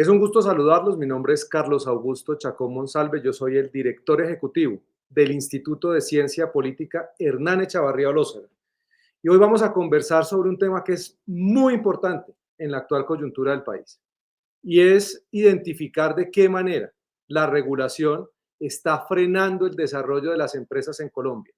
Es un gusto saludarlos. Mi nombre es Carlos Augusto Chacón Monsalve. Yo soy el director ejecutivo del Instituto de Ciencia Política Hernán Echavarría Olózaga. Y hoy vamos a conversar sobre un tema que es muy importante en la actual coyuntura del país. Y es identificar de qué manera la regulación está frenando el desarrollo de las empresas en Colombia.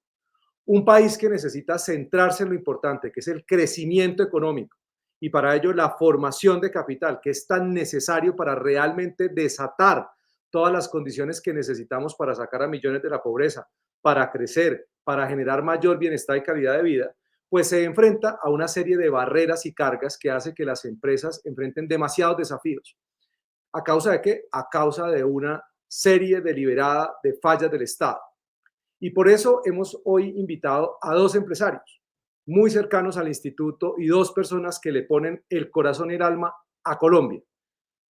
Un país que necesita centrarse en lo importante, que es el crecimiento económico, y para ello la formación de capital, que es tan necesario para realmente desatar todas las condiciones que necesitamos para sacar a millones de la pobreza, para crecer, para generar mayor bienestar y calidad de vida, pues se enfrenta a una serie de barreras y cargas que hace que las empresas enfrenten demasiados desafíos. ¿A causa de qué? A causa de una serie deliberada de fallas del Estado. Y por eso hemos hoy invitado a dos empresarios muy cercanos al instituto y dos personas que le ponen el corazón y el alma a Colombia.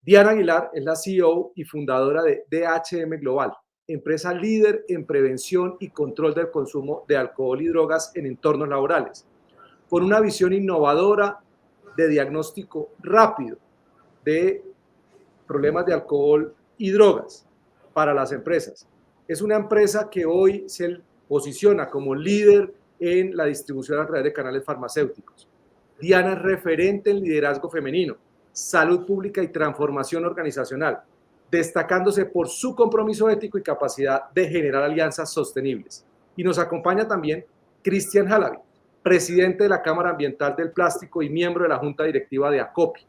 Diana Aguilar es la CEO y fundadora de DHM Global, empresa líder en prevención y control del consumo de alcohol y drogas en entornos laborales, con una visión innovadora de diagnóstico rápido de problemas de alcohol y drogas para las empresas. Es una empresa que hoy se posiciona como líder en la distribución a través de canales farmacéuticos. Diana es referente en liderazgo femenino, salud pública y transformación organizacional, destacándose por su compromiso ético y capacidad de generar alianzas sostenibles. Y nos acompaña también Cristian Halaby, presidente de la Cámara Ambiental del Plástico y miembro de la Junta Directiva de ACOPI.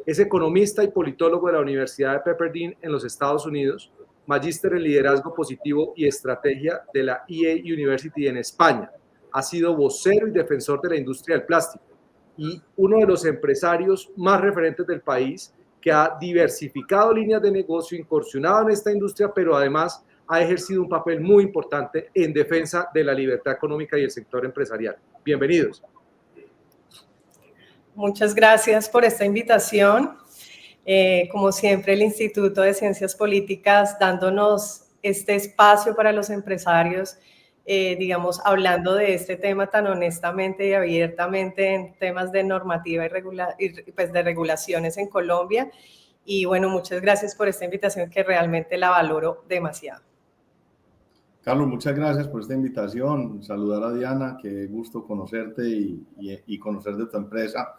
Es economista y politólogo de la Universidad de Pepperdine en los Estados Unidos, magíster en liderazgo positivo y estrategia de la EA University en España. Ha sido vocero y defensor de la industria del plástico y uno de los empresarios más referentes del país que ha diversificado líneas de negocio, incursionado en esta industria, pero además ha ejercido un papel muy importante en defensa de la libertad económica y el sector empresarial. Bienvenidos. Muchas gracias por esta invitación. Como siempre, el Instituto de Ciencias Políticas dándonos este espacio para los empresarios, digamos, hablando de este tema tan honestamente y abiertamente en temas de normativa y pues de regulaciones en Colombia. Y bueno, muchas gracias por esta invitación que realmente la valoro demasiado. Carlos, muchas gracias por esta invitación. Saludar a Diana, qué gusto conocerte y conocer de tu empresa.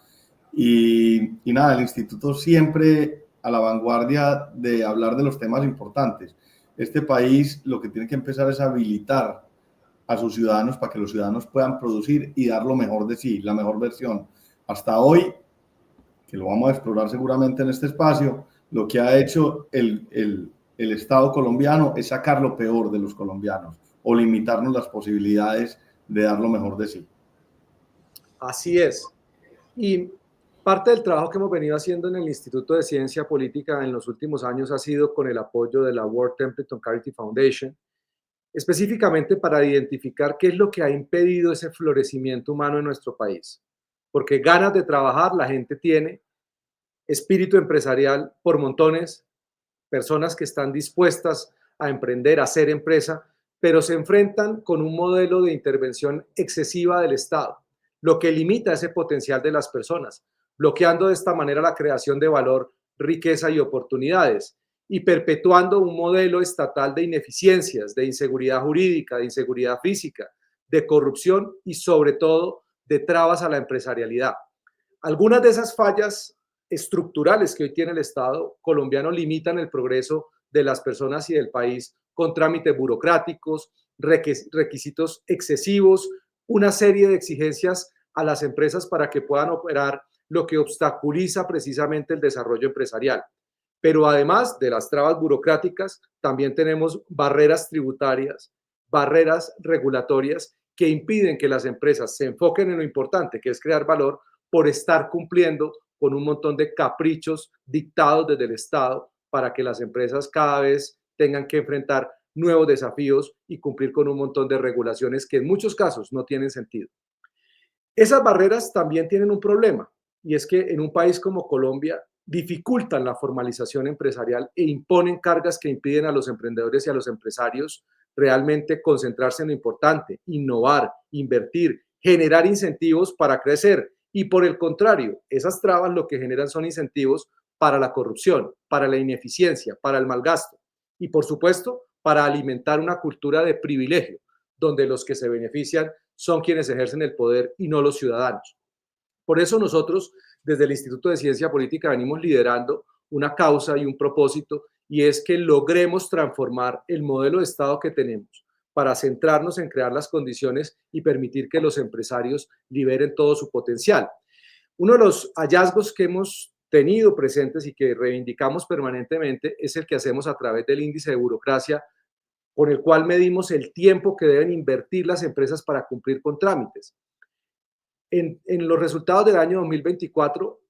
Y nada, el instituto siempre a la vanguardia de hablar de los temas importantes. Este país lo que tiene que empezar es habilitar a sus ciudadanos para que los ciudadanos puedan producir y dar lo mejor de sí, la mejor versión. Hasta hoy, que lo vamos a explorar seguramente en este espacio, lo que ha hecho el Estado colombiano es sacar lo peor de los colombianos o limitarnos las posibilidades de dar lo mejor de sí. Así es. Y parte del trabajo que hemos venido haciendo en el Instituto de Ciencia Política en los últimos años ha sido con el apoyo de la World Templeton Charity Foundation, específicamente para identificar qué es lo que ha impedido ese florecimiento humano en nuestro país. Porque ganas de trabajar la gente tiene, espíritu empresarial por montones, personas que están dispuestas a emprender, a hacer empresa, pero se enfrentan con un modelo de intervención excesiva del Estado, lo que limita ese potencial de las personas, bloqueando de esta manera la creación de valor, riqueza y oportunidades, y perpetuando un modelo estatal de ineficiencias, de inseguridad jurídica, de inseguridad física, de corrupción y sobre todo de trabas a la empresarialidad. Algunas de esas fallas estructurales que hoy tiene el Estado colombiano limitan el progreso de las personas y del país con trámites burocráticos, requisitos excesivos, una serie de exigencias a las empresas para que puedan operar, lo que obstaculiza precisamente el desarrollo empresarial. Pero además de las trabas burocráticas, también tenemos barreras tributarias, barreras regulatorias que impiden que las empresas se enfoquen en lo importante, que es crear valor, por estar cumpliendo con un montón de caprichos dictados desde el Estado para que las empresas cada vez tengan que enfrentar nuevos desafíos y cumplir con un montón de regulaciones que en muchos casos no tienen sentido. Esas barreras también tienen un problema, y es que en un país como Colombia dificultan la formalización empresarial e imponen cargas que impiden a los emprendedores y a los empresarios realmente concentrarse en lo importante, innovar, invertir, generar incentivos para crecer. Y por el contrario, esas trabas lo que generan son incentivos para la corrupción, para la ineficiencia, para el mal gasto y, por supuesto, para alimentar una cultura de privilegio, donde los que se benefician son quienes ejercen el poder y no los ciudadanos. Por eso nosotros, desde el Instituto de Ciencia Política, venimos liderando una causa y un propósito, y es que logremos transformar el modelo de Estado que tenemos para centrarnos en crear las condiciones y permitir que los empresarios liberen todo su potencial. Uno de los hallazgos que hemos tenido presentes y que reivindicamos permanentemente es el que hacemos a través del índice de burocracia, con el cual medimos el tiempo que deben invertir las empresas para cumplir con trámites. En los resultados del año 2024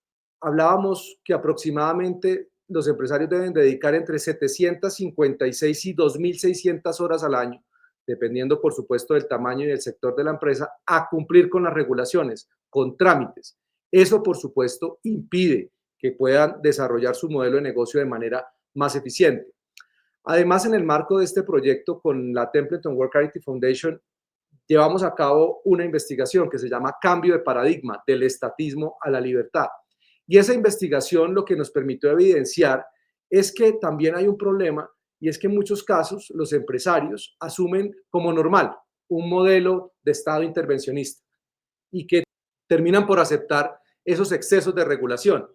hablábamos que aproximadamente los empresarios deben dedicar entre 756 y 2.600 horas al año, dependiendo por supuesto del tamaño y del sector de la empresa, a cumplir con las regulaciones, con trámites. Eso por supuesto impide que puedan desarrollar su modelo de negocio de manera más eficiente. Además, en el marco de este proyecto con la Templeton Work Charity Foundation, llevamos a cabo una investigación que se llama Cambio de Paradigma, del estatismo a la libertad. Y esa investigación lo que nos permitió evidenciar es que también hay un problema, y es que en muchos casos los empresarios asumen como normal un modelo de Estado intervencionista y que terminan por aceptar esos excesos de regulación,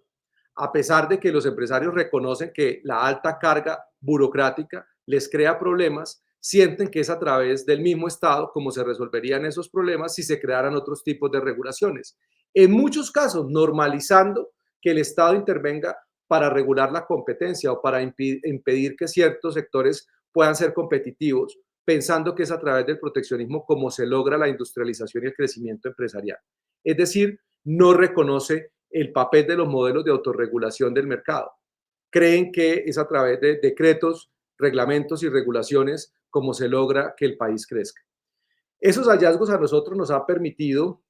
a pesar de que los empresarios reconocen que la alta carga burocrática les crea problemas. Sienten que es a través del mismo Estado como se resolverían esos problemas si se crearan otros tipos de regulaciones. En muchos casos, normalizando que el Estado intervenga para regular la competencia o para impedir que ciertos sectores puedan ser competitivos, pensando que es a través del proteccionismo como se logra la industrialización y el crecimiento empresarial. Es decir, no reconoce el papel de los modelos de autorregulación del mercado. Creen que es a través de decretos, reglamentos y regulaciones como se logra que el país crezca. Esos hallazgos a nosotros nos han permitido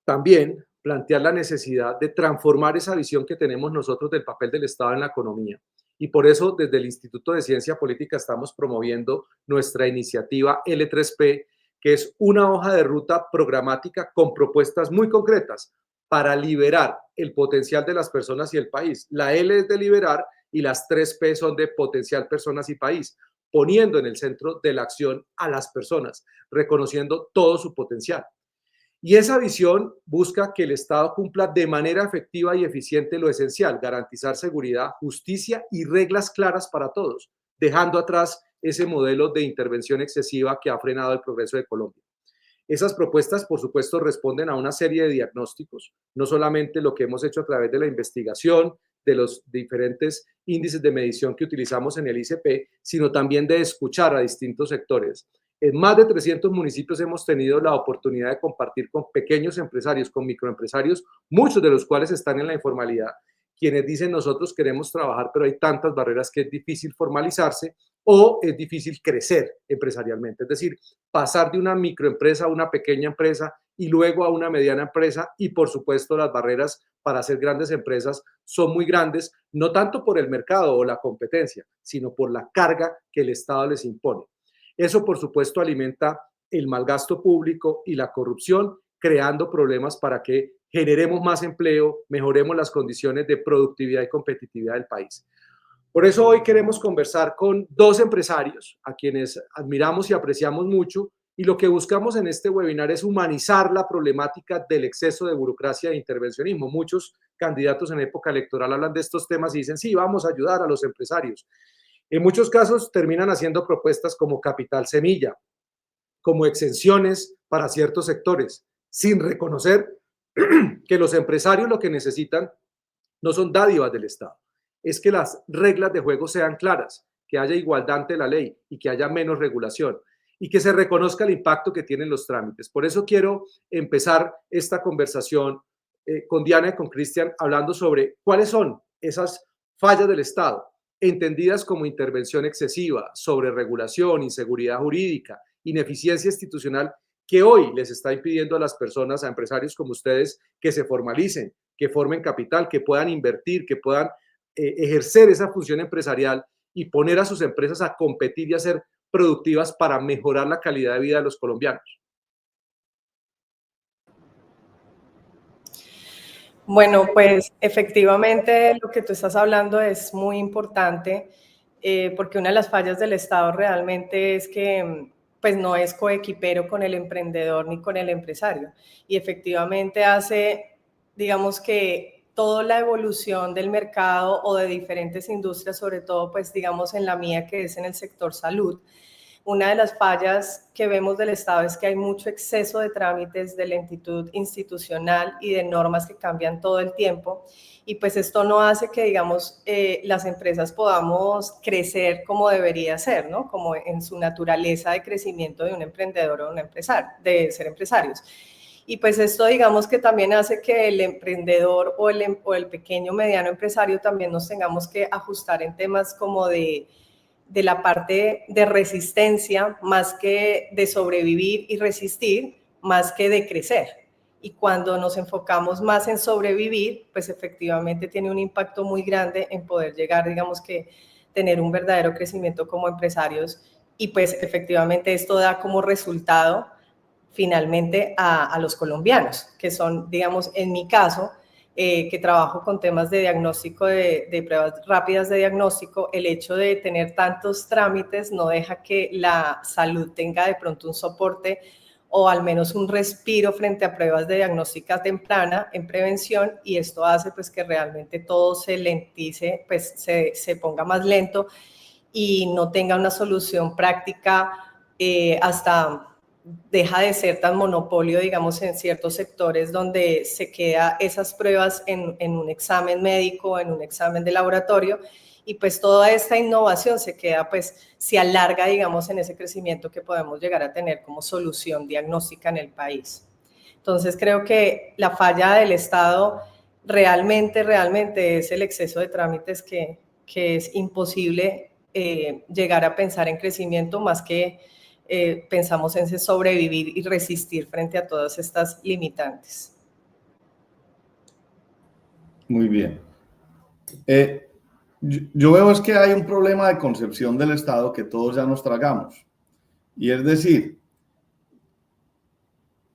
también plantear la necesidad de transformar esa visión que tenemos nosotros del papel del Estado en la economía. Y por eso desde el Instituto de Ciencia Política estamos promoviendo nuestra iniciativa L3P, que es una hoja de ruta programática con propuestas muy concretas para liberar el potencial de las personas y el país. La L es de liberar y las 3P son de potencial, personas y país, poniendo en el centro de la acción a las personas, reconociendo todo su potencial. Y esa visión busca que el Estado cumpla de manera efectiva y eficiente lo esencial, garantizar seguridad, justicia y reglas claras para todos, dejando atrás ese modelo de intervención excesiva que ha frenado el progreso de Colombia. Esas propuestas, por supuesto, responden a una serie de diagnósticos, no solamente lo que hemos hecho a través de la investigación, de los diferentes índices de medición que utilizamos en el ICP, sino también de escuchar a distintos sectores. En más de 300 municipios hemos tenido la oportunidad de compartir con pequeños empresarios, con microempresarios, muchos de los cuales están en la informalidad, quienes dicen nosotros queremos trabajar, pero hay tantas barreras que es difícil formalizarse o es difícil crecer empresarialmente. Es decir, pasar de una microempresa a una pequeña empresa y luego a una mediana empresa, y por supuesto las barreras para hacer grandes empresas son muy grandes, no tanto por el mercado o la competencia, sino por la carga que el Estado les impone. Eso, por supuesto, alimenta el malgasto público y la corrupción, creando problemas para que generemos más empleo, mejoremos las condiciones de productividad y competitividad del país. Por eso hoy queremos conversar con dos empresarios a quienes admiramos y apreciamos mucho, y lo que buscamos en este webinar es humanizar la problemática del exceso de burocracia e intervencionismo. Muchos candidatos en época electoral hablan de estos temas y dicen, sí, vamos a ayudar a los empresarios. En muchos casos terminan haciendo propuestas como capital semilla, como exenciones para ciertos sectores, sin reconocer que los empresarios lo que necesitan no son dádivas del Estado, es que las reglas de juego sean claras, que haya igualdad ante la ley y que haya menos regulación y que se reconozca el impacto que tienen los trámites. Por eso quiero empezar esta conversación con Diana y con Cristian hablando sobre cuáles son esas fallas del Estado, entendidas como intervención excesiva, sobreregulación, inseguridad jurídica, ineficiencia institucional, que hoy les está impidiendo a las personas, a empresarios como ustedes, que se formalicen, que formen capital, que puedan invertir, que puedan ejercer esa función empresarial y poner a sus empresas a competir y a ser productivas para mejorar la calidad de vida de los colombianos. Bueno, pues efectivamente lo que tú estás hablando es muy importante porque una de las fallas del Estado realmente es que pues no es coequipero con el emprendedor ni con el empresario y efectivamente hace, digamos que toda la evolución del mercado o de diferentes industrias, sobre todo pues digamos en la mía que es en el sector salud. Una de las fallas que vemos del Estado es que hay mucho exceso de trámites, de lentitud institucional y de normas que cambian todo el tiempo. Y pues esto no hace que, digamos, las empresas podamos crecer como debería ser, ¿no? Como en su naturaleza de crecimiento de un emprendedor o un empresario, de ser empresarios. Y pues esto digamos que también hace que el emprendedor o el pequeño mediano empresario también nos tengamos que ajustar en temas como de la parte de resistencia, más que de sobrevivir y resistir, más que de crecer. Y cuando nos enfocamos más en sobrevivir, pues efectivamente tiene un impacto muy grande en poder llegar, digamos que tener un verdadero crecimiento como empresarios. Y pues efectivamente esto da como resultado finalmente a los colombianos, que son, digamos, en mi caso, que trabajo con temas de diagnóstico, de pruebas rápidas de diagnóstico, el hecho de tener tantos trámites no deja que la salud tenga de pronto un soporte o al menos un respiro frente a pruebas de diagnóstica temprana en prevención, y esto hace pues que realmente todo se lentice, pues se ponga más lento y no tenga una solución práctica hasta deja de ser tan monopolio, digamos, en ciertos sectores donde se queda esas pruebas en un examen médico, en un examen de laboratorio, y pues toda esta innovación se queda, pues se alarga, digamos, en ese crecimiento que podemos llegar a tener como solución diagnóstica en el país. Entonces creo que la falla del Estado realmente es el exceso de trámites que es imposible llegar a pensar en crecimiento más que pensamos en sobrevivir y resistir frente a todas estas limitantes. Muy bien. Yo veo es que hay un problema de concepción del Estado que todos ya nos tragamos. Y es decir,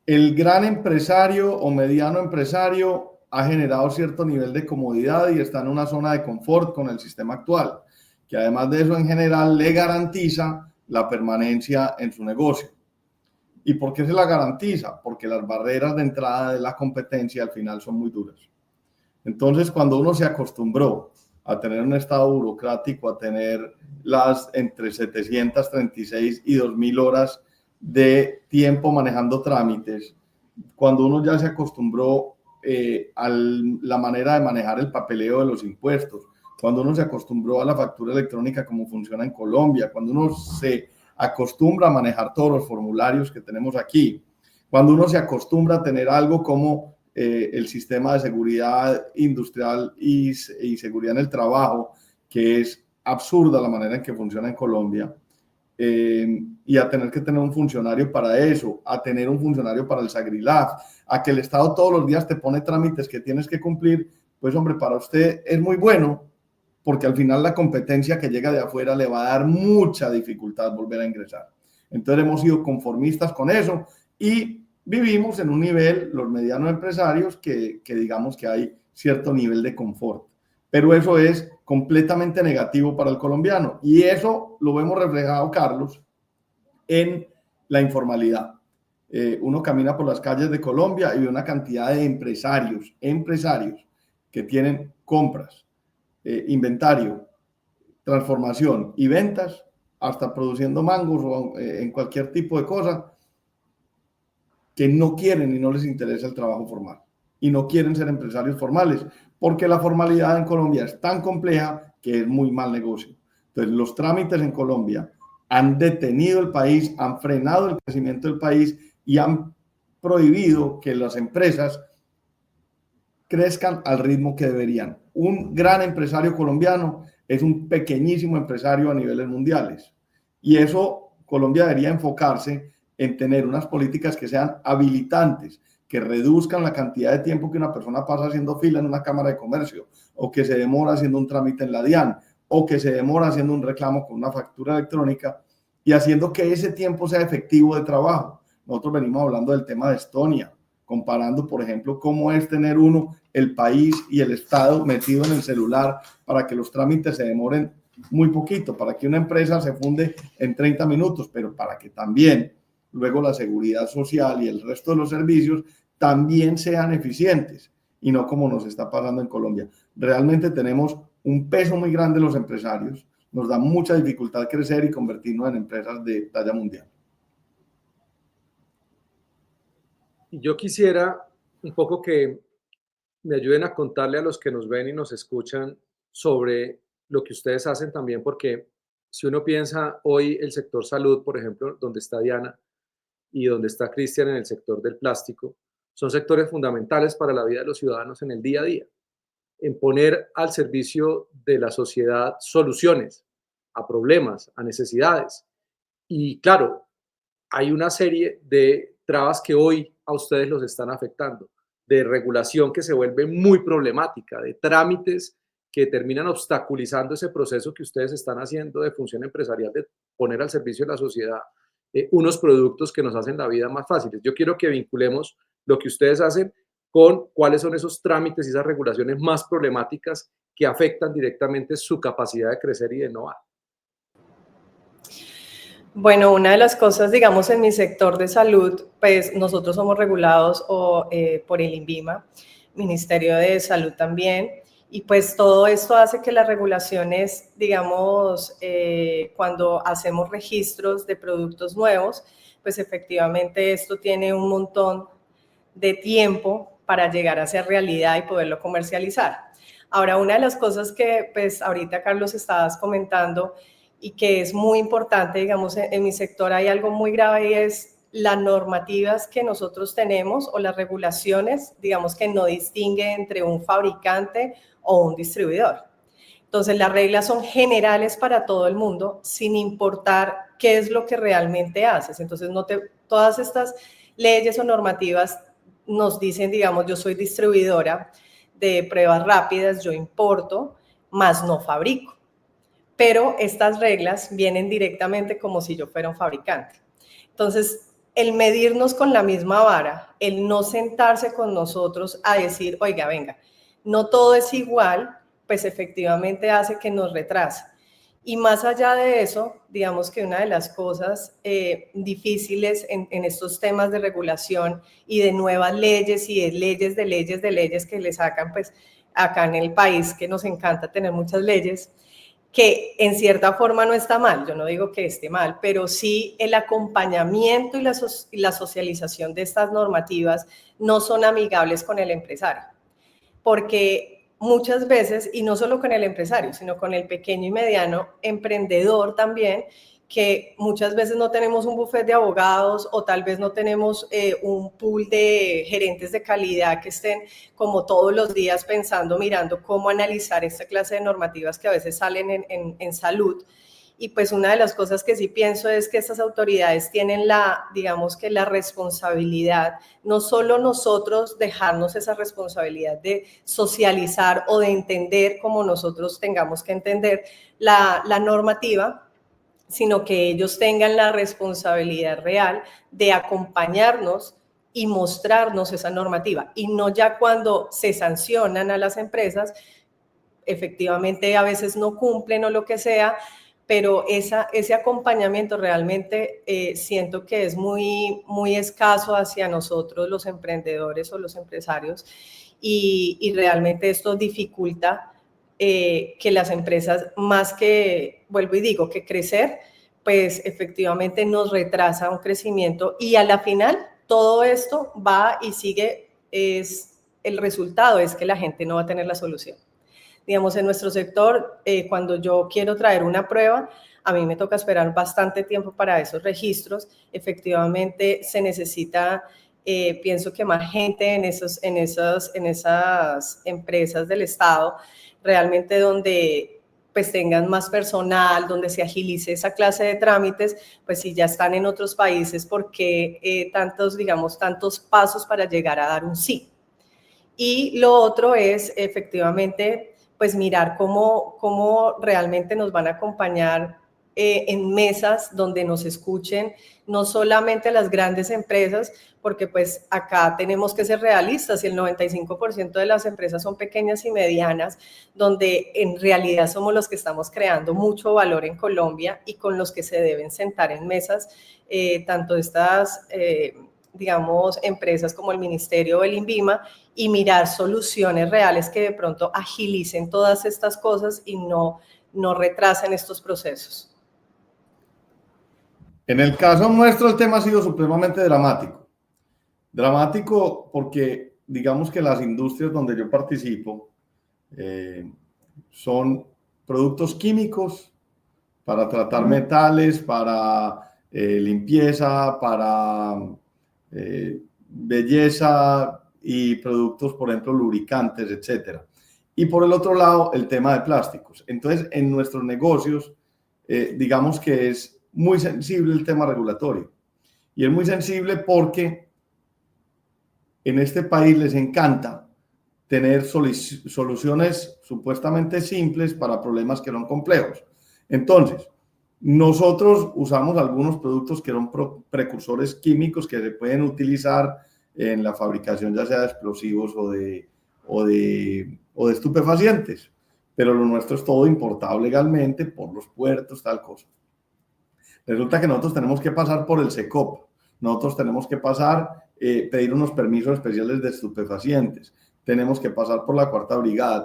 el gran empresario o mediano empresario ha generado cierto nivel de comodidad y está en una zona de confort con el sistema actual, que además de eso en general le garantiza la permanencia en su negocio. ¿Y por qué se la garantiza? Porque las barreras de entrada de la competencia al final son muy duras. Entonces, cuando uno se acostumbró a tener un estado burocrático, a tener las entre 736 y 2000 horas de tiempo manejando trámites, cuando uno ya se acostumbró a la manera de manejar el papeleo de los impuestos, cuando uno se acostumbró a la factura electrónica como funciona en Colombia, cuando uno se acostumbra a manejar todos los formularios que tenemos aquí, cuando uno se acostumbra a tener algo como el sistema de seguridad industrial y seguridad en el trabajo, que es absurda la manera en que funciona en Colombia, y a tener que tener un funcionario para eso, a tener un funcionario para el Sagrilaf, a que el Estado todos los días te pone trámites que tienes que cumplir, pues hombre, para usted es muy bueno, porque al final la competencia que llega de afuera le va a dar mucha dificultad volver a ingresar. Entonces hemos sido conformistas con eso y vivimos en un nivel, los medianos empresarios, que digamos que hay cierto nivel de confort. Pero eso es completamente negativo para el colombiano. Y eso lo vemos reflejado, Carlos, en la informalidad. Uno camina por las calles de Colombia y ve una cantidad de empresarios que tienen compras, inventario, transformación y ventas, hasta produciendo mangos o en cualquier tipo de cosa, que no quieren y no les interesa el trabajo formal y no quieren ser empresarios formales, porque la formalidad en Colombia es tan compleja que es muy mal negocio. Entonces, los trámites en Colombia han detenido el país, han frenado el crecimiento del país y han prohibido que las empresas crezcan al ritmo que deberían. Un gran empresario colombiano es un pequeñísimo empresario a niveles mundiales. Y eso, Colombia debería enfocarse en tener unas políticas que sean habilitantes, que reduzcan la cantidad de tiempo que una persona pasa haciendo fila en una cámara de comercio, o que se demora haciendo un trámite en la DIAN, o que se demora haciendo un reclamo con una factura electrónica, y haciendo que ese tiempo sea efectivo de trabajo. Nosotros venimos hablando del tema de Estonia, comparando, por ejemplo, cómo es tener uno el país y el Estado metido en el celular para que los trámites se demoren muy poquito, para que una empresa se funde en 30 minutos, pero para que también luego la seguridad social y el resto de los servicios también sean eficientes y no como nos está pasando en Colombia. Realmente tenemos un peso muy grande en los empresarios, nos da mucha dificultad crecer y convertirnos en empresas de talla mundial. Y yo quisiera un poco que me ayuden a contarle a los que nos ven y nos escuchan sobre lo que ustedes hacen también, porque si uno piensa hoy el sector salud, por ejemplo, donde está Diana y donde está Cristian en el sector del plástico, son sectores fundamentales para la vida de los ciudadanos en el día a día, en poner al servicio de la sociedad soluciones a problemas, a necesidades. Y claro, hay una serie de trabas que hoy a ustedes los están afectando, de regulación que se vuelve muy problemática, de trámites que terminan obstaculizando ese proceso que ustedes están haciendo de función empresarial, de poner al servicio de la sociedad unos productos que nos hacen la vida más fáciles. Yo quiero que vinculemos lo que ustedes hacen con cuáles son esos trámites y esas regulaciones más problemáticas que afectan directamente su capacidad de crecer y de innovar. Bueno, una de las cosas, digamos, en mi sector de salud, pues nosotros somos regulados por el INVIMA, Ministerio de Salud también, y pues todo esto hace que las regulaciones, digamos, cuando hacemos registros de productos nuevos, pues efectivamente esto tiene un montón de tiempo para llegar a ser realidad y poderlo comercializar. Ahora, una de las cosas que pues ahorita Carlos estabas comentando y que es muy importante, digamos, en mi sector hay algo muy grave y es las normativas que nosotros tenemos o las regulaciones, digamos, que no distingue entre un fabricante o un distribuidor. Entonces, las reglas son generales para todo el mundo, sin importar qué es lo que realmente haces. Entonces, todas estas leyes o normativas nos dicen, digamos, yo soy distribuidora de pruebas rápidas, yo importo, más no fabrico. Pero estas reglas vienen directamente como si yo fuera un fabricante. Entonces, el medirnos con la misma vara, el no sentarse con nosotros a decir, oiga, venga, no todo es igual, pues efectivamente hace que nos retrase. Y más allá de eso, digamos que una de las cosas difíciles en estos temas de regulación y de nuevas leyes y de leyes que le sacan, pues acá en el país, que nos encanta tener muchas leyes, que en cierta forma no está mal, yo no digo que esté mal, pero sí el acompañamiento y la socialización de estas normativas no son amigables con el empresario, porque muchas veces, y no solo con el empresario, sino con el pequeño y mediano emprendedor también, que muchas veces no tenemos un buffet de abogados o tal vez no tenemos un pool de gerentes de calidad que estén como todos los días pensando, mirando cómo analizar esta clase de normativas que a veces salen en salud. Y pues una de las cosas que sí pienso es que estas autoridades tienen digamos que la responsabilidad, no solo nosotros dejarnos esa responsabilidad de socializar o de entender como nosotros tengamos que entender la normativa, sino que ellos tengan la responsabilidad real de acompañarnos y mostrarnos esa normativa. Y no ya cuando se sancionan a las empresas, efectivamente a veces no cumplen o lo que sea, pero ese acompañamiento realmente siento que es muy, muy escaso hacia nosotros los emprendedores o los empresarios y realmente esto dificulta que las empresas, más que, vuelvo y digo, que crecer, pues efectivamente nos retrasa un crecimiento y a la final todo esto va y sigue, el resultado es que la gente no va a tener la solución. Digamos, en nuestro sector, cuando yo quiero traer una prueba, a mí me toca esperar bastante tiempo para esos registros. Efectivamente, se necesita, pienso que más gente en esas empresas del Estado, realmente donde pues tengan más personal, donde se agilice esa clase de trámites, pues si ya están en otros países, ¿por qué tantos pasos para llegar a dar un sí? Y lo otro es efectivamente pues mirar cómo realmente nos van a acompañar en mesas donde nos escuchen no solamente las grandes empresas, porque pues acá tenemos que ser realistas y el 95% de las empresas son pequeñas y medianas, donde en realidad somos los que estamos creando mucho valor en Colombia y con los que se deben sentar en mesas, tanto estas, digamos, empresas como el Ministerio o el INVIMA, y mirar soluciones reales que de pronto agilicen todas estas cosas y no retrasen estos procesos. En el caso nuestro, el tema ha sido supremamente dramático. Dramático porque, digamos que las industrias donde yo participo son productos químicos para tratar metales, para limpieza, para belleza y productos, por ejemplo, lubricantes, etcétera. Y por el otro lado, el tema de plásticos. Entonces, en nuestros negocios, digamos que es muy sensible el tema regulatorio. Y es muy sensible porque en este país les encanta tener soluciones supuestamente simples para problemas que son complejos. Entonces, nosotros usamos algunos productos que son precursores químicos que se pueden utilizar en la fabricación ya sea de explosivos o de estupefacientes, pero lo nuestro es todo importado legalmente por los puertos, tal cosa. Resulta que nosotros tenemos que pasar por el SECOP, nosotros tenemos que pedir unos permisos especiales de estupefacientes, tenemos que pasar por la Cuarta Brigada.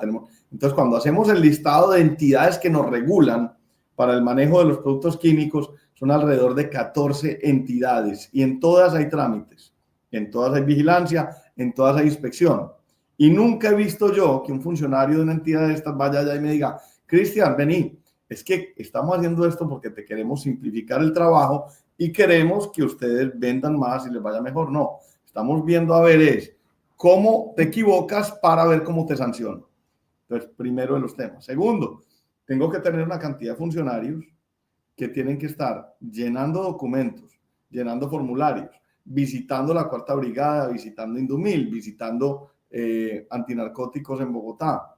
Entonces, cuando hacemos el listado de entidades que nos regulan para el manejo de los productos químicos, son alrededor de 14 entidades y en todas hay trámites, en todas hay vigilancia, en todas hay inspección. Y nunca he visto yo que un funcionario de una entidad de estas vaya allá y me diga, Cristian, vení, es que estamos haciendo esto porque te queremos simplificar el trabajo y queremos que ustedes vendan más y les vaya mejor. No, estamos viendo a ver cómo te equivocas para ver cómo te sanciono. Entonces, primero de los temas. Segundo, tengo que tener una cantidad de funcionarios que tienen que estar llenando documentos, llenando formularios, visitando la Cuarta Brigada, visitando Indumil, visitando antinarcóticos en Bogotá.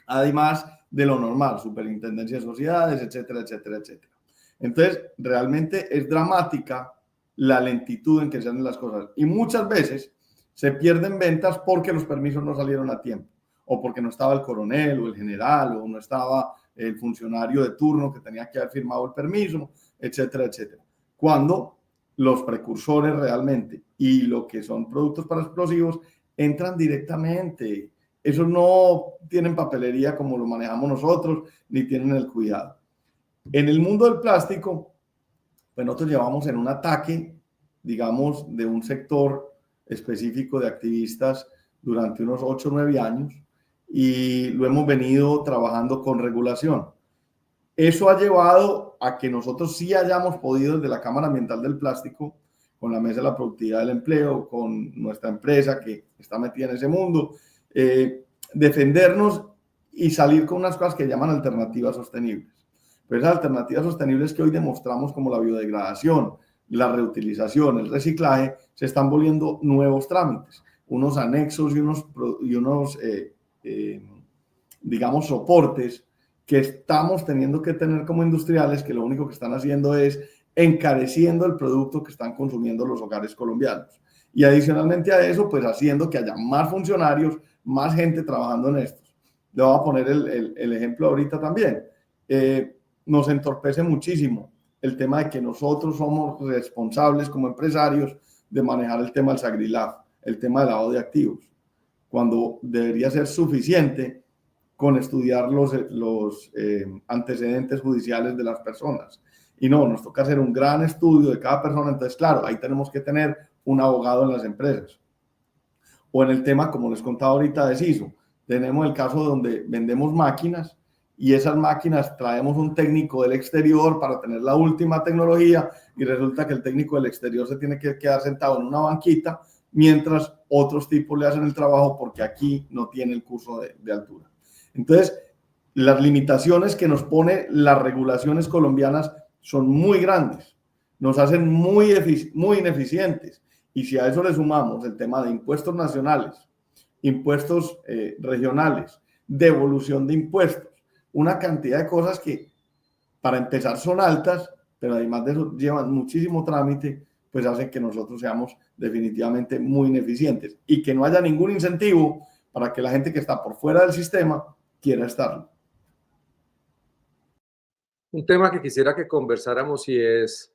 Además de lo normal, superintendencia de sociedades, etcétera, etcétera, etcétera. Entonces, realmente es dramática la lentitud en que se hacen las cosas. Y muchas veces se pierden ventas porque los permisos no salieron a tiempo, o porque no estaba el coronel o el general, o no estaba el funcionario de turno que tenía que haber firmado el permiso, etcétera, etcétera. Cuando los precursores realmente y lo que son productos para explosivos entran directamente. Esos no tienen papelería como lo manejamos nosotros, ni tienen el cuidado. En el mundo del plástico, pues nosotros llevamos en un ataque, digamos, de un sector específico de activistas durante unos 8 o 9 años y lo hemos venido trabajando con regulación. Eso ha llevado a que nosotros sí hayamos podido desde la Cámara Ambiental del Plástico, con la Mesa de la Productividad del Empleo, con nuestra empresa que está metida en ese mundo, defendernos y salir con unas cosas que llaman alternativas sostenibles. Pero esas alternativas sostenibles que hoy demostramos como la biodegradación, la reutilización, el reciclaje, se están volviendo nuevos trámites, unos anexos y unos digamos, soportes que estamos teniendo que tener como industriales, que lo único que están haciendo es encareciendo el producto que están consumiendo los hogares colombianos. Y adicionalmente a eso, pues haciendo que haya más funcionarios, más gente trabajando en esto. Le voy a poner el ejemplo ahorita también. Nos entorpece muchísimo el tema de que nosotros somos responsables como empresarios de manejar el tema del SAGRILAF, el tema del lavado de activos, cuando debería ser suficiente con estudiar los antecedentes judiciales de las personas. Y no, nos toca hacer un gran estudio de cada persona. Entonces, claro, ahí tenemos que tener un abogado en las empresas. O en el tema, como les contaba ahorita, de CISO. Tenemos el caso donde vendemos máquinas y esas máquinas traemos un técnico del exterior para tener la última tecnología y resulta que el técnico del exterior se tiene que quedar sentado en una banquita mientras otros tipos le hacen el trabajo porque aquí no tiene el curso de altura. Entonces, las limitaciones que nos pone las regulaciones colombianas son muy grandes, nos hacen muy ineficientes. Y si a eso le sumamos el tema de impuestos nacionales, impuestos regionales, devolución de impuestos, una cantidad de cosas que para empezar son altas, pero además de eso llevan muchísimo trámite, pues hacen que nosotros seamos definitivamente muy ineficientes y que no haya ningún incentivo para que la gente que está por fuera del sistema quiera estarlo. Un tema que quisiera que conversáramos y es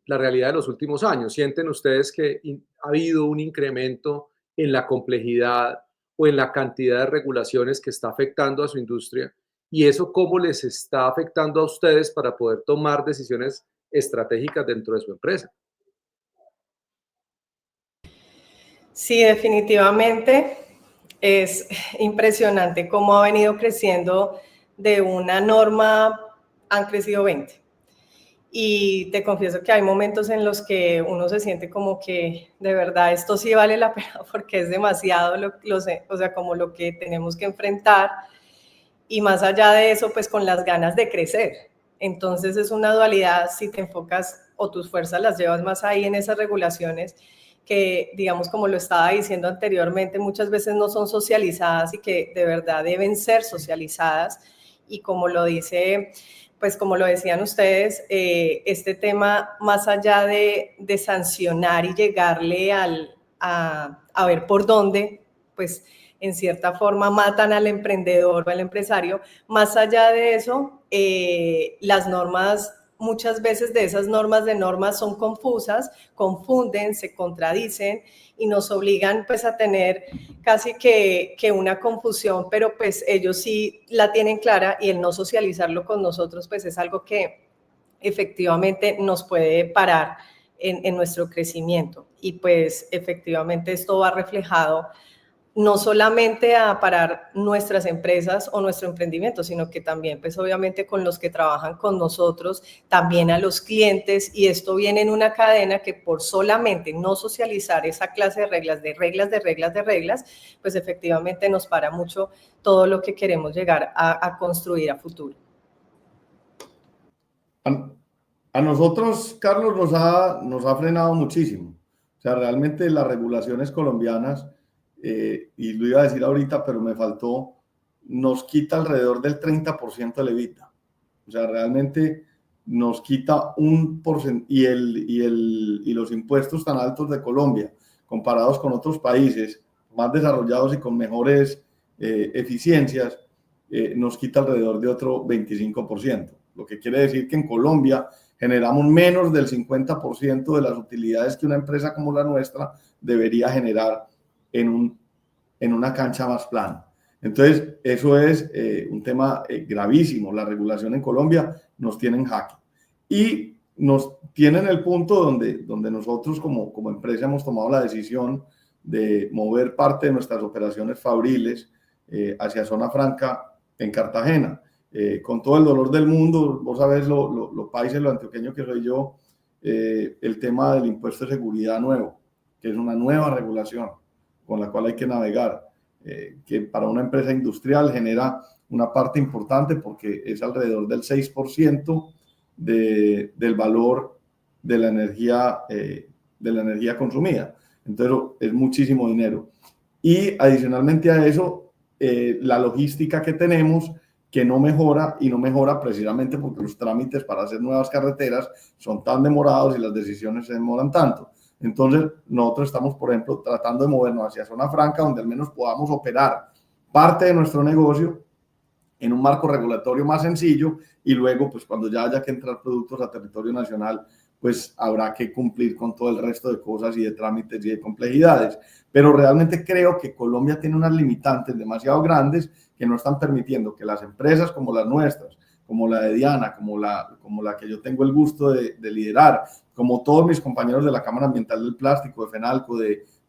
la realidad de los últimos años. ¿Sienten ustedes que ha habido un incremento en la complejidad o en la cantidad de regulaciones que está afectando a su industria? ¿Y eso cómo les está afectando a ustedes para poder tomar decisiones estratégicas dentro de su empresa? Sí, definitivamente es impresionante cómo ha venido creciendo de una norma, han crecido 20. Y te confieso que hay momentos en los que uno se siente como que de verdad esto sí vale la pena porque es demasiado o sea, como lo que tenemos que enfrentar. Y más allá de eso, pues con las ganas de crecer. Entonces es una dualidad si te enfocas o tus fuerzas las llevas más ahí en esas regulaciones que, digamos, como lo estaba diciendo anteriormente, muchas veces no son socializadas y que de verdad deben ser socializadas. Y como lo dice, pues como lo decían ustedes, este tema, más allá de sancionar y llegarle a ver por dónde, pues en cierta forma matan al emprendedor o al empresario. Más allá de eso, las normas, muchas veces de esas normas son confusas, confunden, se contradicen y nos obligan pues a tener casi que una confusión, pero pues ellos sí la tienen clara y el no socializarlo con nosotros pues es algo que efectivamente nos puede parar en nuestro crecimiento. Y pues efectivamente esto va reflejado no solamente a parar nuestras empresas o nuestro emprendimiento, sino que también, pues obviamente con los que trabajan con nosotros, también a los clientes, y esto viene en una cadena que por solamente no socializar esa clase de reglas, pues efectivamente nos para mucho todo lo que queremos llegar a construir a futuro. A nosotros, Carlos, nos ha frenado muchísimo. O sea, realmente las regulaciones colombianas, y lo iba a decir ahorita, pero me faltó, nos quita alrededor del 30% del EBITDA. O sea, realmente nos quita un porcentaje, y los impuestos tan altos de Colombia, comparados con otros países más desarrollados y con mejores eficiencias, nos quita alrededor de otro 25%. Lo que quiere decir que en Colombia generamos menos del 50% de las utilidades que una empresa como la nuestra debería generar en una cancha más plana. Entonces, eso es un tema gravísimo. La regulación en Colombia nos tiene en jaque. Y nos tiene en el punto donde nosotros como empresa hemos tomado la decisión de mover parte de nuestras operaciones fabriles hacia Zona Franca en Cartagena. Con todo el dolor del mundo, vos sabés lo paisa y lo antioqueño que soy yo, el tema del impuesto de seguridad nuevo, que es una nueva regulación con la cual hay que navegar, que para una empresa industrial genera una parte importante porque es alrededor del 6% del valor de la energía consumida. Entonces es muchísimo dinero. Y adicionalmente a eso, la logística que tenemos que no mejora, y no mejora precisamente porque los trámites para hacer nuevas carreteras son tan demorados y las decisiones se demoran tanto. Entonces, nosotros estamos, por ejemplo, tratando de movernos hacia Zona Franca, donde al menos podamos operar parte de nuestro negocio en un marco regulatorio más sencillo, y luego, pues cuando ya haya que entrar productos a territorio nacional, pues habrá que cumplir con todo el resto de cosas y de trámites y de complejidades. Pero realmente creo que Colombia tiene unas limitantes demasiado grandes que no están permitiendo que las empresas como las nuestras, como la de Diana, como la que yo tengo el gusto de liderar, como todos mis compañeros de la Cámara Ambiental del Plástico, de FENALCO,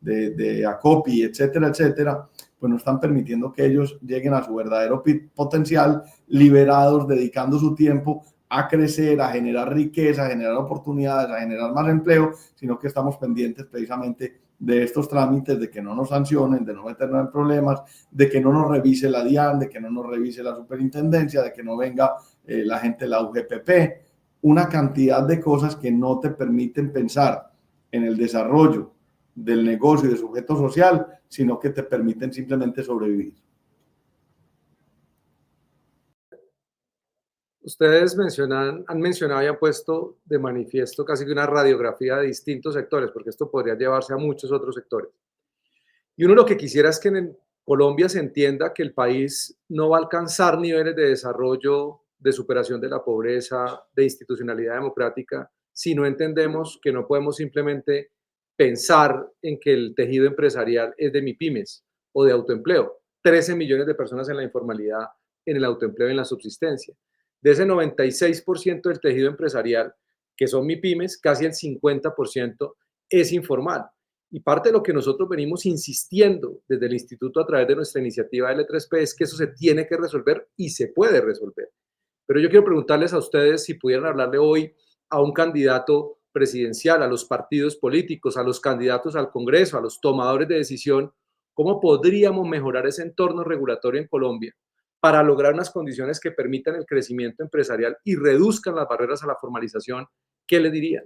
de ACOPI, etcétera, etcétera, pues no están permitiendo que ellos lleguen a su verdadero potencial, liberados, dedicando su tiempo a crecer, a generar riqueza, a generar oportunidades, a generar más empleo, sino que estamos pendientes precisamente de estos trámites, de que no nos sancionen, de no meternos en problemas, de que no nos revise la DIAN, de que no nos revise la superintendencia, de que no venga la gente de la UGPP, una cantidad de cosas que no te permiten pensar en el desarrollo del negocio y de sujeto social, sino que te permiten simplemente sobrevivir. Ustedes han mencionado y han puesto de manifiesto casi que una radiografía de distintos sectores, porque esto podría llevarse a muchos otros sectores. Y uno lo que quisiera es que en Colombia se entienda que el país no va a alcanzar niveles de desarrollo, de superación de la pobreza, de institucionalidad democrática, si no entendemos que no podemos simplemente pensar en que el tejido empresarial es de MIPYMES o de autoempleo. 13 millones de personas en la informalidad, en el autoempleo y en la subsistencia. De ese 96% del tejido empresarial, que son MIPYMES, casi el 50% es informal. Y parte de lo que nosotros venimos insistiendo desde el instituto a través de nuestra iniciativa L3P es que eso se tiene que resolver y se puede resolver. Pero yo quiero preguntarles a ustedes si pudieran hablarle hoy a un candidato presidencial, a los partidos políticos, a los candidatos al Congreso, a los tomadores de decisión, cómo podríamos mejorar ese entorno regulatorio en Colombia para lograr unas condiciones que permitan el crecimiento empresarial y reduzcan las barreras a la formalización. ¿Qué le dirían?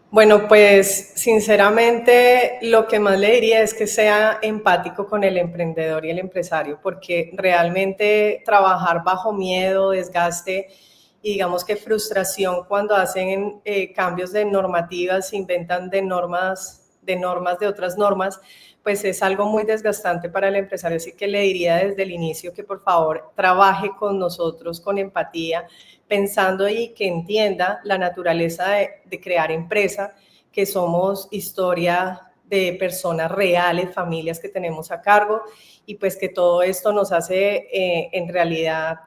Bueno, pues sinceramente lo que más le diría es que sea empático con el emprendedor y el empresario, porque realmente trabajar bajo miedo, desgaste y digamos que frustración cuando hacen cambios de normativas, se inventan de normas de otras normas, pues es algo muy desgastante para el empresario. Así que le diría desde el inicio que por favor trabaje con nosotros con empatía, pensando y que entienda la naturaleza de crear empresa, que somos historia de personas reales, familias que tenemos a cargo, y pues que todo esto nos hace en realidad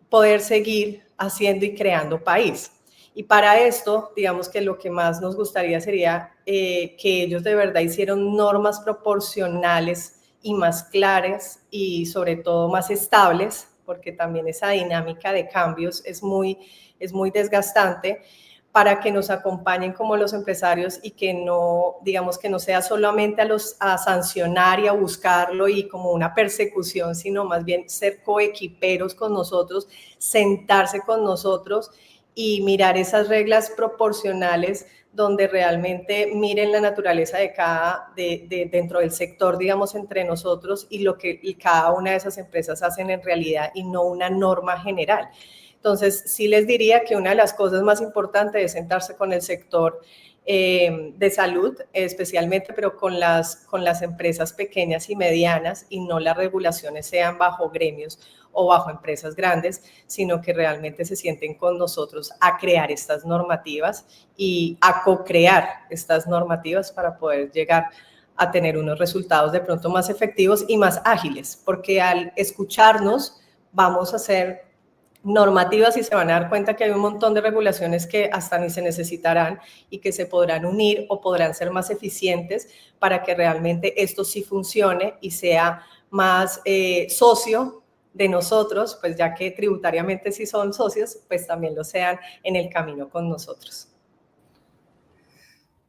poder seguir haciendo y creando país. Y para esto, digamos que lo que más nos gustaría sería que ellos de verdad hicieron normas proporcionales y más claras y sobre todo más estables, porque también esa dinámica de cambios es muy desgastante, para que nos acompañen como los empresarios y que no, digamos que no sea solamente a sancionar y a buscarlo y como una persecución, sino más bien ser coequiperos con nosotros, sentarse con nosotros y mirar esas reglas proporcionales donde realmente miren la naturaleza de dentro del sector, digamos, entre nosotros y lo que cada una de esas empresas hacen en realidad y no una norma general. Entonces, sí les diría que una de las cosas más importantes es sentarse con el sector de salud, especialmente, pero con las empresas pequeñas y medianas, y no las regulaciones sean bajo gremios o bajo empresas grandes, sino que realmente se sienten con nosotros a crear estas normativas y a co-crear estas normativas para poder llegar a tener unos resultados de pronto más efectivos y más ágiles, porque al escucharnos vamos a hacer normativas y se van a dar cuenta que hay un montón de regulaciones que hasta ni se necesitarán y que se podrán unir o podrán ser más eficientes para que realmente esto sí funcione y sea más socio de nosotros, pues ya que tributariamente sí son socios, pues también lo sean en el camino con nosotros.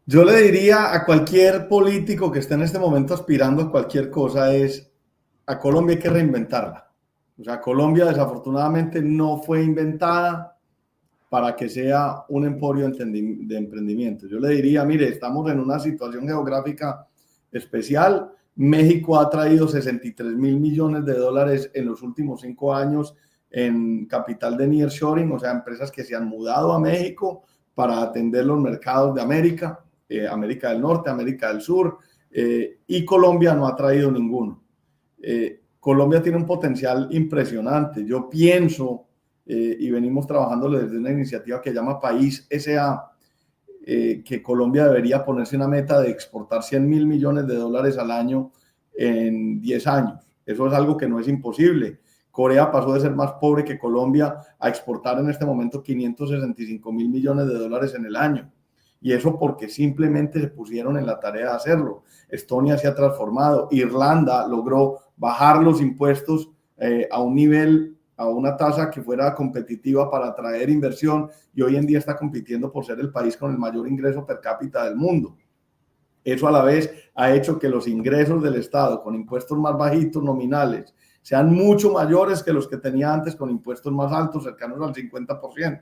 Yo le diría a cualquier político que esté en este momento aspirando a cualquier cosa es, a Colombia hay que reinventarla. O sea, Colombia desafortunadamente no fue inventada para que sea un emporio de emprendimiento. Yo le diría, mire, estamos en una situación geográfica especial. México ha traído 63.000 millones de dólares en los últimos 5 años en capital de nearshoring, o sea, empresas que se han mudado a México para atender los mercados de América, América del Norte, América del Sur, y Colombia no ha traído ninguno. Colombia tiene un potencial impresionante. Yo pienso, y venimos trabajando desde una iniciativa que llama País S.A., que Colombia debería ponerse una meta de exportar 100.000 millones de dólares al año en 10 años. Eso es algo que no es imposible. Corea pasó de ser más pobre que Colombia a exportar en este momento 565.000 millones de dólares en el año. Y eso porque simplemente se pusieron en la tarea de hacerlo. Estonia se ha transformado. Irlanda logró bajar los impuestos a un nivel, a una tasa que fuera competitiva para atraer inversión, y hoy en día está compitiendo por ser el país con el mayor ingreso per cápita del mundo. Eso a la vez ha hecho que los ingresos del Estado con impuestos más bajitos nominales sean mucho mayores que los que tenía antes con impuestos más altos, cercanos al 50%.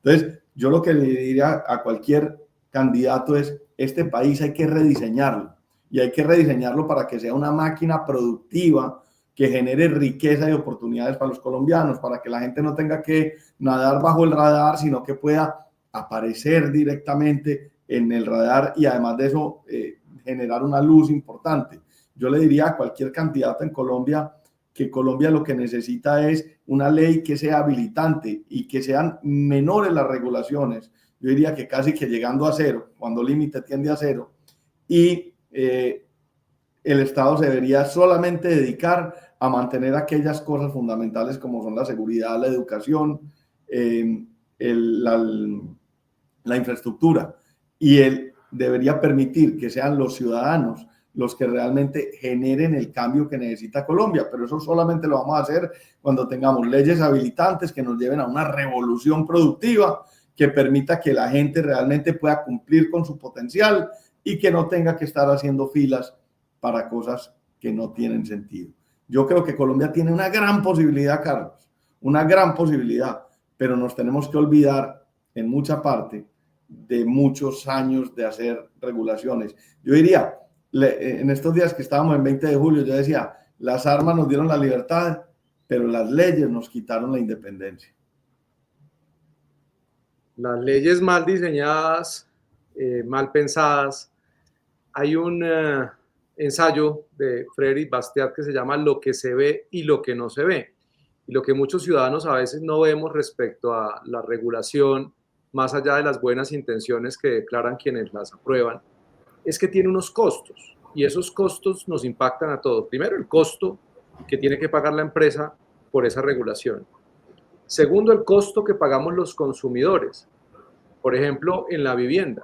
Entonces, yo lo que le diría a cualquier candidato es, este país hay que rediseñarlo, y hay que rediseñarlo para que sea una máquina productiva que genere riqueza y oportunidades para los colombianos, para que la gente no tenga que nadar bajo el radar, sino que pueda aparecer directamente en el radar y además de eso generar una luz importante. Yo le diría a cualquier candidato en Colombia que Colombia lo que necesita es una ley que sea habilitante y que sean menores las regulaciones. Yo diría que casi que llegando a cero, cuando límite tiende a cero, y el Estado se debería solamente dedicar a mantener aquellas cosas fundamentales como son la seguridad, la educación, la infraestructura, y él debería permitir que sean los ciudadanos los que realmente generen el cambio que necesita Colombia, pero eso solamente lo vamos a hacer cuando tengamos leyes habilitantes que nos lleven a una revolución productiva que permita que la gente realmente pueda cumplir con su potencial y que no tenga que estar haciendo filas para cosas que no tienen sentido. Yo creo que Colombia tiene una gran posibilidad, Carlos, una gran posibilidad, pero nos tenemos que olvidar en mucha parte de muchos años de hacer regulaciones. Yo diría, en estos días que estábamos en 20 de julio, yo decía, las armas nos dieron la libertad, pero las leyes nos quitaron la independencia. Las leyes mal diseñadas, mal pensadas. Hay un ensayo de Frédéric Bastiat que se llama Lo que se ve y lo que no se ve. Y lo que muchos ciudadanos a veces no vemos respecto a la regulación, más allá de las buenas intenciones que declaran quienes las aprueban, es que tiene unos costos y esos costos nos impactan a todos. Primero, el costo que tiene que pagar la empresa por esa regulación. Segundo, el costo que pagamos los consumidores. Por ejemplo, en la vivienda,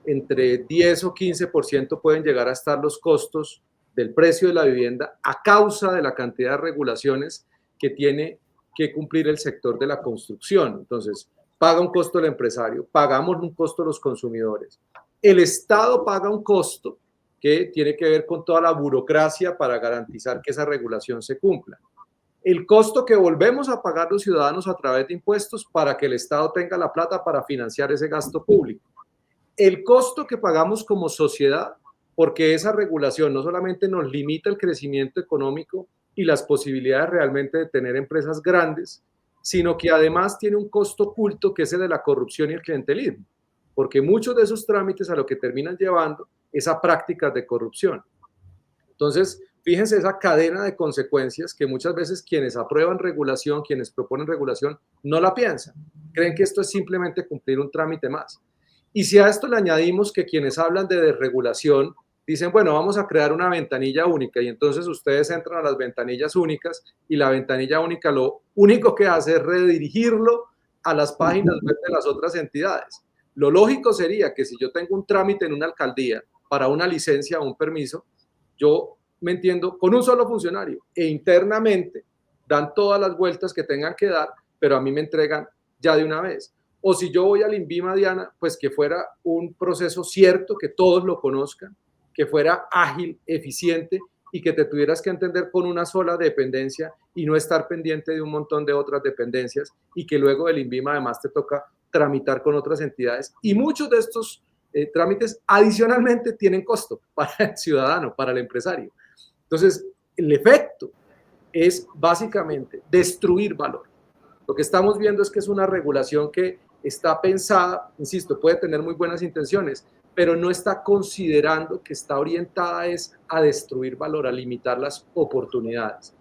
entre 10 o 15% pueden llegar a estar los costos del precio de la vivienda a causa de la cantidad de regulaciones que tiene que cumplir el sector de la construcción. Entonces, paga un costo el empresario, pagamos un costo los consumidores. El Estado paga un costo que tiene que ver con toda la burocracia para garantizar que esa regulación se cumpla. El costo que volvemos a pagar los ciudadanos a través de impuestos para que el Estado tenga la plata para financiar ese gasto público. El costo que pagamos como sociedad, porque esa regulación no solamente nos limita el crecimiento económico y las posibilidades realmente de tener empresas grandes, sino que además tiene un costo oculto que es el de la corrupción y el clientelismo, porque muchos de esos trámites a lo que terminan llevando es a prácticas de corrupción. Entonces, fíjense esa cadena de consecuencias que muchas veces quienes aprueban regulación, quienes proponen regulación, no la piensan. Creen que esto es simplemente cumplir un trámite más. Y si a esto le añadimos que quienes hablan de desregulación dicen, bueno, vamos a crear una ventanilla única y entonces ustedes entran a las ventanillas únicas y la ventanilla única lo único que hace es redirigirlo a las páginas web de las otras entidades. Lo lógico sería que si yo tengo un trámite en una alcaldía para una licencia o un permiso, yo me entiendo con un solo funcionario e internamente dan todas las vueltas que tengan que dar, pero a mí me entregan ya de una vez. O si yo voy al INVIMA, Diana, pues que fuera un proceso cierto, que todos lo conozcan, que fuera ágil, eficiente y que te tuvieras que entender con una sola dependencia y no estar pendiente de un montón de otras dependencias y que luego del INVIMA además te toca tramitar con otras entidades. Y muchos de estos trámites adicionalmente tienen costo para el ciudadano, para el empresario. Entonces, el efecto es básicamente destruir valor. Lo que estamos viendo es que es una regulación que está pensada, insisto, puede tener muy buenas intenciones, pero no está considerando que está orientada es a destruir valor, a limitar las oportunidades.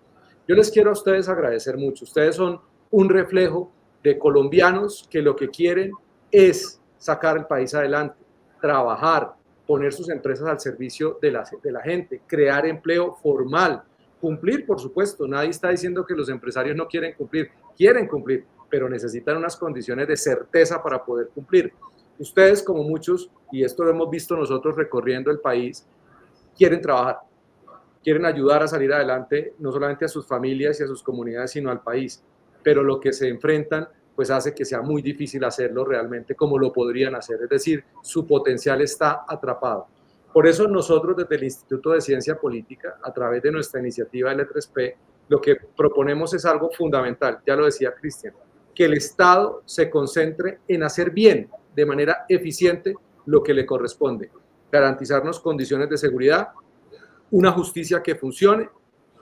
Yo les quiero a ustedes agradecer mucho. Ustedes son un reflejo de colombianos que lo que quieren es sacar el país adelante, trabajar, poner sus empresas al servicio de la gente, crear empleo formal, cumplir, por supuesto. Nadie está diciendo que los empresarios no quieren cumplir, pero necesitan unas condiciones de certeza para poder cumplir. Ustedes, como muchos, y esto lo hemos visto nosotros recorriendo el país, quieren trabajar, quieren ayudar a salir adelante, no solamente a sus familias y a sus comunidades, sino al país. Pero lo que se enfrentan, pues hace que sea muy difícil hacerlo realmente como lo podrían hacer. Es decir, su potencial está atrapado. Por eso nosotros desde el Instituto de Ciencia Política, a través de nuestra iniciativa L3P, lo que proponemos es algo fundamental, ya lo decía Cristian, que el Estado se concentre en hacer bien, de manera eficiente, lo que le corresponde. Garantizarnos condiciones de seguridad, una justicia que funcione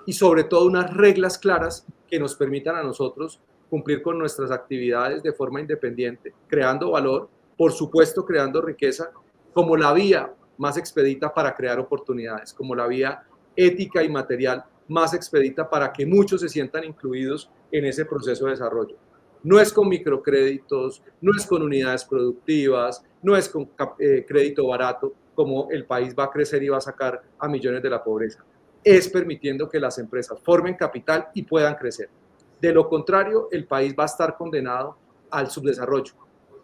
y sobre todo unas reglas claras que nos permitan a nosotros cumplir con nuestras actividades de forma independiente, creando valor, por supuesto creando riqueza, como la vía más expedita para crear oportunidades, como la vía ética y material más expedita para que muchos se sientan incluidos en ese proceso de desarrollo. No es con microcréditos, no es con unidades productivas, no es con crédito barato, como el país va a crecer y va a sacar a millones de la pobreza. Es permitiendo que las empresas formen capital y puedan crecer. De lo contrario, el país va a estar condenado al subdesarrollo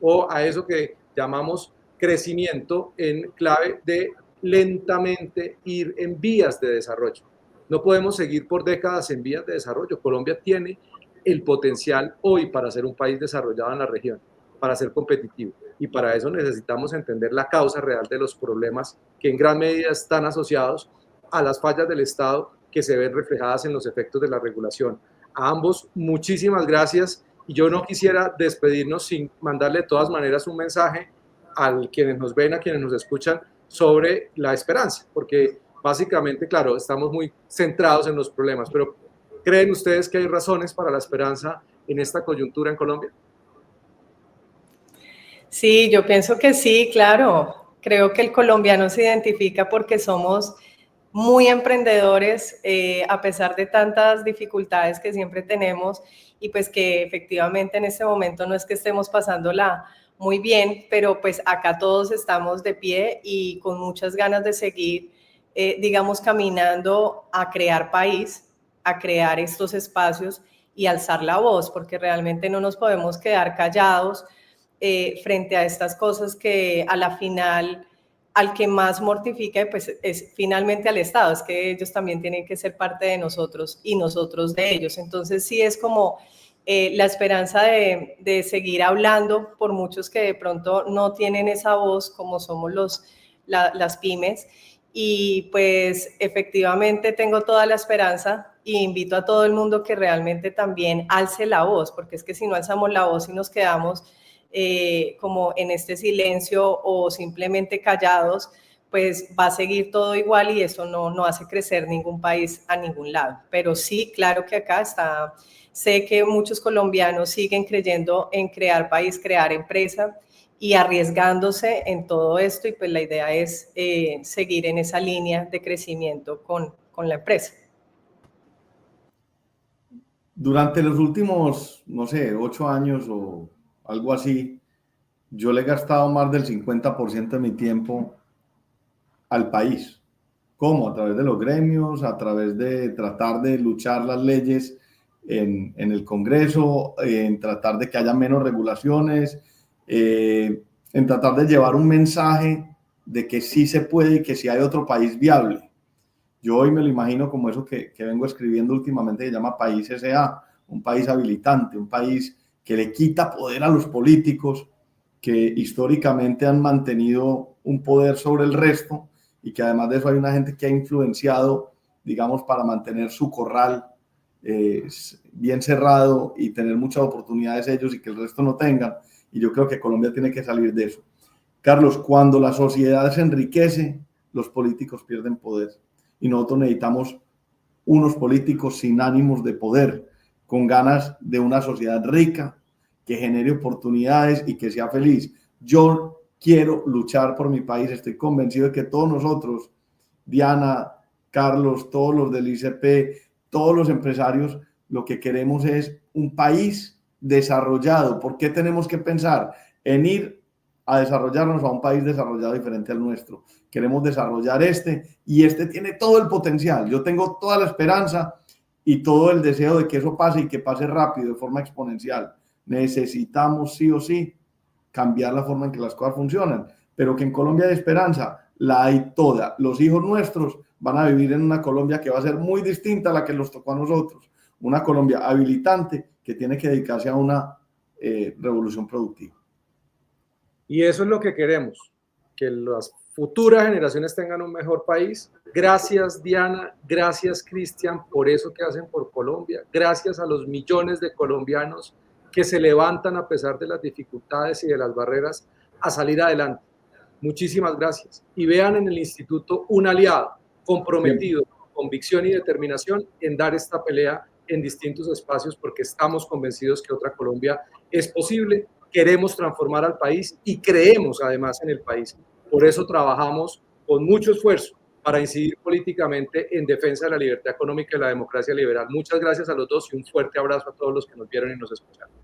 o a eso que llamamos crecimiento en clave de lentamente ir en vías de desarrollo. No podemos seguir por décadas en vías de desarrollo. Colombia tiene el potencial hoy para ser un país desarrollado en la región, para ser competitivo. Y para eso necesitamos entender la causa real de los problemas que en gran medida están asociados a las fallas del Estado que se ven reflejadas en los efectos de la regulación. A ambos, muchísimas gracias. Y yo no quisiera despedirnos sin mandarle de todas maneras un mensaje a quienes nos ven, a quienes nos escuchan, sobre la esperanza, porque básicamente, claro, estamos muy centrados en los problemas, pero ¿creen ustedes que hay razones para la esperanza en esta coyuntura en Colombia? Sí, yo pienso que sí, claro. Creo que el colombiano se identifica porque somos muy emprendedores, a pesar de tantas dificultades que siempre tenemos, y pues que efectivamente en este momento no es que estemos pasándola muy bien, pero pues acá todos estamos de pie y con muchas ganas de seguir, digamos, caminando a crear país, a crear estos espacios y alzar la voz, porque realmente no nos podemos quedar callados frente a estas cosas que a la final al que más mortifica pues es finalmente al Estado, es que ellos también tienen que ser parte de nosotros y nosotros de ellos. Entonces sí es como la esperanza de seguir hablando por muchos que de pronto no tienen esa voz como somos las pymes, y pues efectivamente tengo toda la esperanza y invito a todo el mundo que realmente también alce la voz, porque es que si no alzamos la voz y nos quedamos como en este silencio o simplemente callados, pues va a seguir todo igual y eso no hace crecer ningún país a ningún lado. Pero sí, claro que acá está, sé que muchos colombianos siguen creyendo en crear país, crear empresa y arriesgándose en todo esto, y pues la idea es seguir en esa línea de crecimiento con la empresa. Durante los últimos, no sé, 8 años o algo así, yo le he gastado más del 50% de mi tiempo al país. ¿Cómo? A través de los gremios, a través de tratar de luchar las leyes en el Congreso, en tratar de que haya menos regulaciones, en tratar de llevar un mensaje de que sí se puede y que sí hay otro país viable. Yo hoy me lo imagino como eso que vengo escribiendo últimamente, que se llama País S.A., un país habilitante, un país que le quita poder a los políticos que históricamente han mantenido un poder sobre el resto, y que además de eso hay una gente que ha influenciado, digamos, para mantener su corral bien cerrado y tener muchas oportunidades ellos y que el resto no tengan. Y yo creo que Colombia tiene que salir de eso. Carlos, cuando la sociedad se enriquece, los políticos pierden poder. Y nosotros necesitamos unos políticos sin ánimos de poder, con ganas de una sociedad rica, que genere oportunidades y que sea feliz. Yo quiero luchar por mi país, estoy convencido de que todos nosotros, Diana, Carlos, todos los del ICP, todos los empresarios, lo que queremos es un país desarrollado. ¿Por qué tenemos que pensar en ir a desarrollarnos a un país desarrollado diferente al nuestro? Queremos desarrollar y este tiene todo el potencial. Yo tengo toda la esperanza y todo el deseo de que eso pase y que pase rápido, de forma exponencial. Necesitamos sí o sí cambiar la forma en que las cosas funcionan, pero que en Colombia hay esperanza, la hay toda. Los hijos nuestros van a vivir en una Colombia que va a ser muy distinta a la que nos tocó a nosotros, una Colombia habilitante que tiene que dedicarse a una revolución productiva. Y eso es lo que queremos, que las futuras generaciones tengan un mejor país. Gracias, Diana, gracias, Cristian, por eso que hacen por Colombia. Gracias a los millones de colombianos que se levantan a pesar de las dificultades y de las barreras a salir adelante. Muchísimas gracias. Y vean en el instituto un aliado comprometido convicción y determinación en dar esta pelea en distintos espacios, porque estamos convencidos que otra Colombia es posible, queremos transformar al país y creemos además en el país. Por eso trabajamos con mucho esfuerzo para incidir políticamente en defensa de la libertad económica y la democracia liberal. Muchas gracias a los dos y un fuerte abrazo a todos los que nos vieron y nos escucharon.